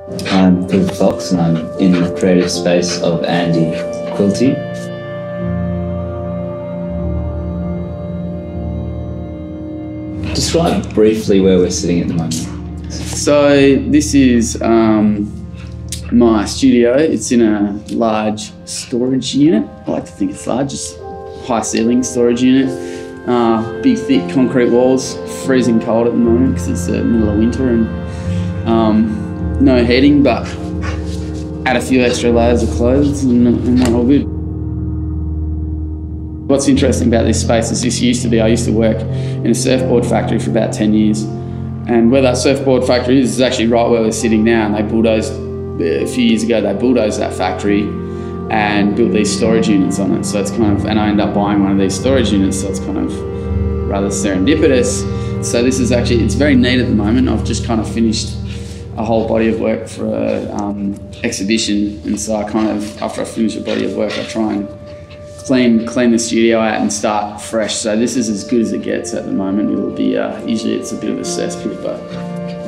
I'm Phil Fox and I'm in the creative space of Andy Quilty. Describe briefly where we're sitting at the moment. So this is my studio. It's in a large storage unit. I like to think it's large, just high ceiling storage unit. Big thick concrete walls, freezing cold at the moment because it's the middle of winter and no heating, but add a few extra layers of clothes and we're all good. What's interesting about this space is I used to work in a surfboard factory for about 10 years. And where that surfboard factory is actually right where we're sitting now. And they bulldozed, a few years ago, they bulldozed that factory and built these storage units on it. So it's kind of, and I ended up buying one of these storage units, so it's kind of rather serendipitous. So this is actually, it's very neat at the moment. I've just kind of finished a whole body of work for an exhibition. And so I kind of, after I finish a body of work, I try and clean the studio out and start fresh. So this is as good as it gets at the moment. It'll be, usually it's a bit of a cesspit, but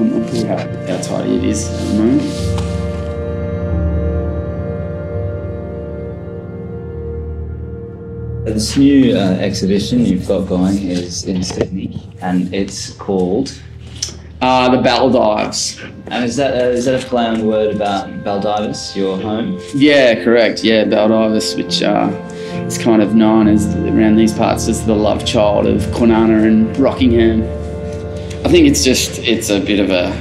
I'm pretty happy with how tidy it is at the moment. This new exhibition you've got going is in Sydney and it's called? The Baldives. And is that a play on word about Baldives, your home? Yeah, correct. Yeah, Baldives, which is kind of known as, around these parts, as the love child of Kwinana and Rockingham. I think it's a bit of a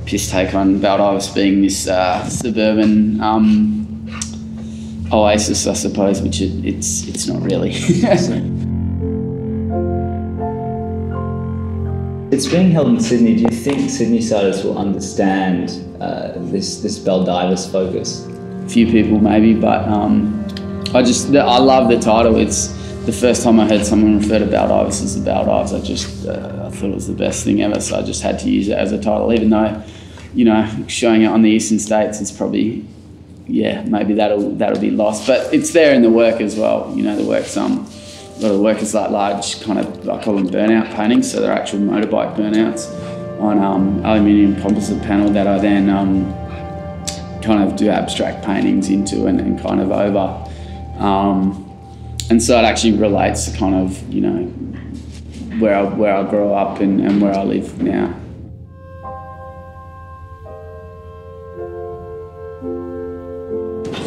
piss take on Baldives being this suburban oasis, I suppose, which it's not really. It's being held in Sydney. Do you think Sydney-siders will understand this Baldives focus? A few people maybe, but I love the title. It's the first time I heard someone refer to Baldives as the Baldives. I thought it was the best thing ever, so I just had to use it as a title, even though, you know, showing it on the eastern states is probably, yeah, maybe that'll be lost. But it's there in the work as well. You know, the work's a lot of the work is like large kind of, I call them burnout paintings, so they're actual motorbike burnouts on aluminium composite panel that I then kind of do abstract paintings into and kind of over. And so it actually relates to kind of, you know, where I grew up and where I live now.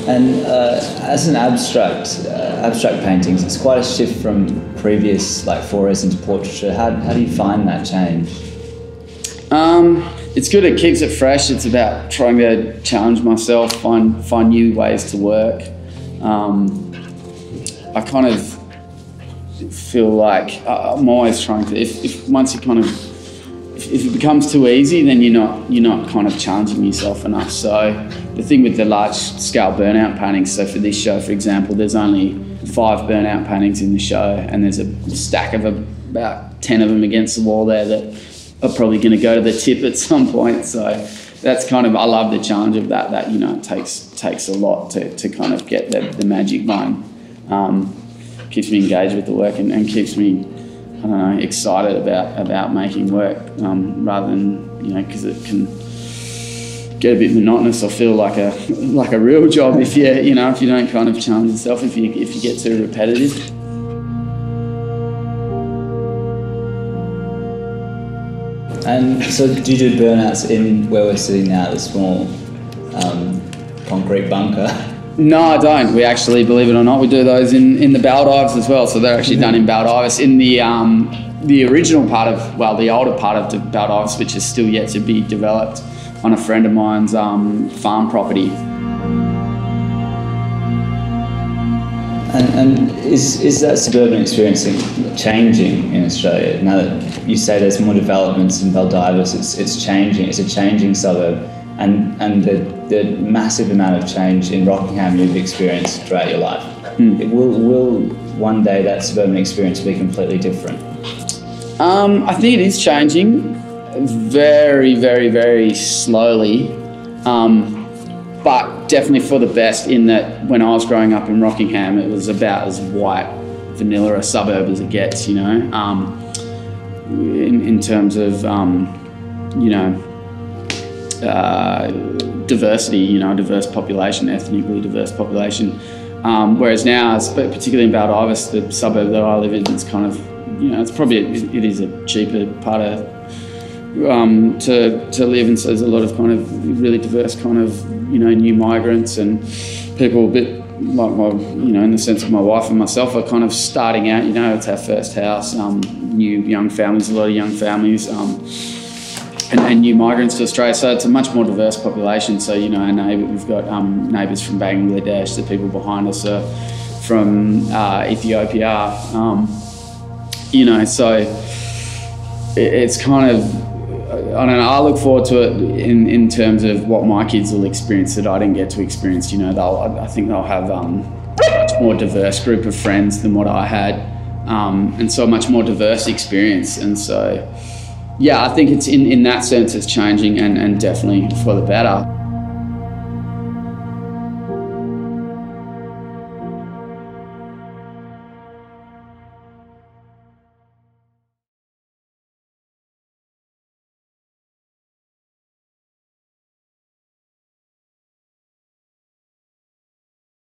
And as an abstract paintings, it's quite a shift from previous like forays into portraiture. How do you find that change? It's good. It keeps it fresh. It's about trying to challenge myself, find new ways to work. I kind of feel like I'm always trying to. If it becomes too easy, then you're not kind of challenging yourself enough. So the thing with the large scale burnout paintings, so for this show, for example, there's only 5 burnout paintings in the show, and there's a stack of about 10 of them against the wall there that are probably going to go to the tip at some point. So that's kind of, I love the challenge of that you know, it takes a lot to kind of get the magic going. Keeps me engaged with the work and keeps me, I don't know, excited about making work, rather than, you know, because it can get a bit monotonous or feel like a real job if you don't kind of challenge yourself, if you get too repetitive. And so do you do burnouts in where we're sitting now, the small concrete bunker? No, I don't. We actually, believe it or not, we do those in the Baldives as well. So they're actually done in Baldives in the original part of, well, the older part of the Baldives, which is still yet to be developed on a friend of mine's farm property. And is that suburban experience changing in Australia? Now that you say there's more developments in Baldives, it's changing. It's a changing suburb, and the massive amount of change in Rockingham you've experienced throughout your life. Will one day that suburban experience be completely different? I think it is changing very, very, very slowly. But definitely for the best, in that when I was growing up in Rockingham, it was about as white vanilla a suburb as it gets, you know, in terms of, you know, diversity, you know, a diverse population, ethnically diverse population. Whereas now, particularly in Baldivis, the suburb that I live in, it's kind of, you know, it is a cheaper part of to live, and so there's a lot of kind of really diverse kind of, you know, new migrants and people a bit like my, you know, in the sense of my wife and myself are kind of starting out, you know, it's our first house, new young families, a lot of young families, and new migrants to Australia, so it's a much more diverse population. So, you know, we've got neighbours from Bangladesh, the people behind us are from Ethiopia, you know, so it's kind of, I don't know, I look forward to it in terms of what my kids will experience that I didn't get to experience. You know, I think they'll have a much more diverse group of friends than what I had, and so a much more diverse experience. And so, yeah, I think it's in that sense it's changing, and definitely for the better.